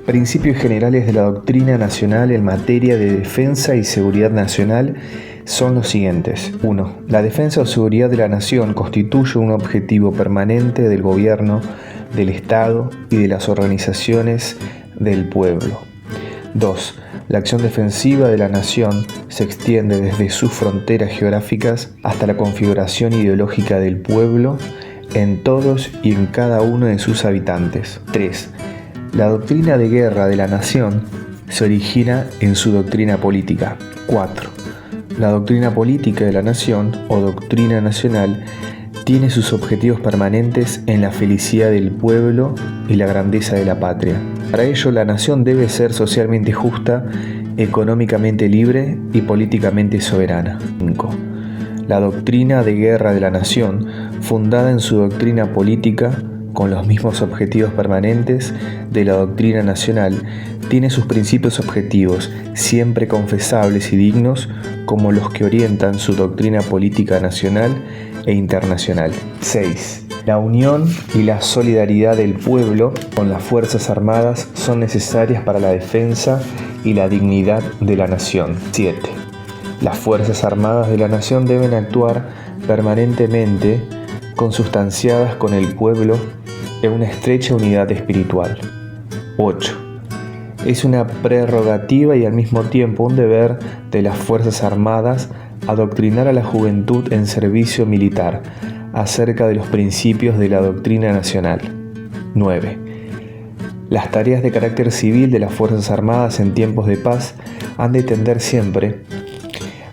Principios generales de la doctrina nacional en materia de defensa y seguridad nacional son los siguientes. 1. La defensa o seguridad de la nación constituye un objetivo permanente del gobierno, del Estado y de las organizaciones del pueblo. 2. La acción defensiva de la nación se extiende desde sus fronteras geográficas hasta la configuración ideológica del pueblo en todos y en cada uno de sus habitantes. 3. La doctrina de guerra de la nación se origina en su doctrina política. 4. La doctrina política de la nación o doctrina nacional tiene sus objetivos permanentes en la felicidad del pueblo y la grandeza de la patria. Para ello, la nación debe ser socialmente justa, económicamente libre y políticamente soberana. 5. La doctrina de guerra de la nación, fundada en su doctrina política, con los mismos objetivos permanentes de la doctrina nacional, tiene sus principios objetivos, siempre confesables y dignos, como los que orientan su doctrina política nacional e internacional. 6. La unión y la solidaridad del pueblo con las Fuerzas Armadas son necesarias para la defensa y la dignidad de la nación. 7. Las Fuerzas Armadas de la nación deben actuar permanentemente consustanciadas con el pueblo en una estrecha unidad espiritual. 8. Es una prerrogativa y al mismo tiempo un deber de las Fuerzas Armadas adoctrinar a la juventud en servicio militar acerca de los principios de la doctrina nacional. 9. Las tareas de carácter civil de las Fuerzas Armadas en tiempos de paz han de tender siempre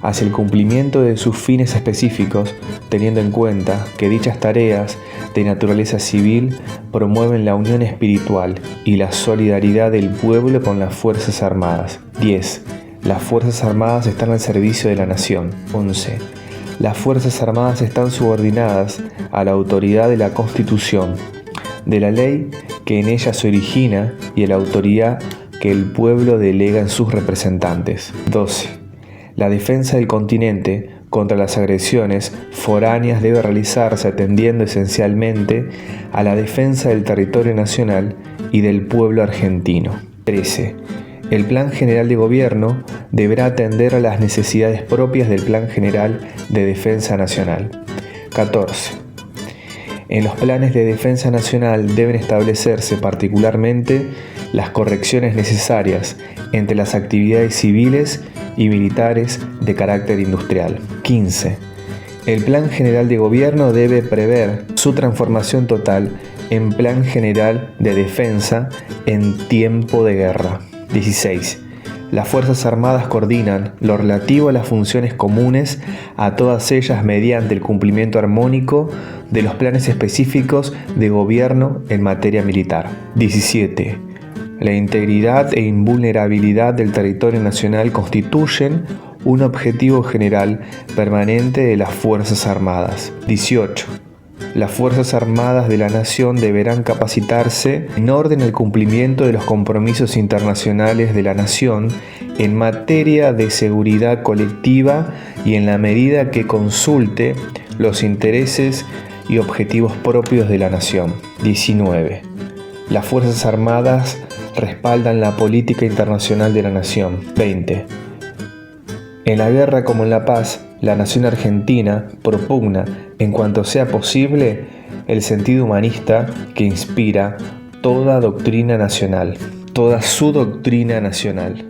hacia el cumplimiento de sus fines específicos, teniendo en cuenta que dichas tareas de naturaleza civil promueven la unión espiritual y la solidaridad del pueblo con las Fuerzas Armadas. 10. Las Fuerzas Armadas están al servicio de la nación. 11. Las Fuerzas Armadas están subordinadas a la autoridad de la Constitución, de la ley que en ella se origina y a la autoridad que el pueblo delega en sus representantes. 12. La defensa del continente contra las agresiones foráneas debe realizarse atendiendo esencialmente a la defensa del territorio nacional y del pueblo argentino. 13. El Plan General de Gobierno deberá atender a las necesidades propias del Plan General de Defensa Nacional. 14. En los planes de defensa nacional deben establecerse particularmente las correcciones necesarias entre las actividades civiles y militares de carácter industrial. 15. El Plan General de Gobierno debe prever su transformación total en Plan General de Defensa en tiempo de guerra. 16. Las Fuerzas Armadas coordinan lo relativo a las funciones comunes a todas ellas mediante el cumplimiento armónico de los planes específicos de gobierno en materia militar. 17. La integridad e invulnerabilidad del territorio nacional constituyen un objetivo general permanente de las Fuerzas Armadas. 18. Las Fuerzas Armadas de la Nación deberán capacitarse en orden al cumplimiento de los compromisos internacionales de la Nación en materia de seguridad colectiva y en la medida que consulte los intereses y objetivos propios de la Nación. 19. Las Fuerzas Armadas respaldan la política internacional de la Nación. 20. En la guerra como en la paz, la nación argentina propugna, en cuanto sea posible, el sentido humanista que inspira toda doctrina nacional, toda su doctrina nacional.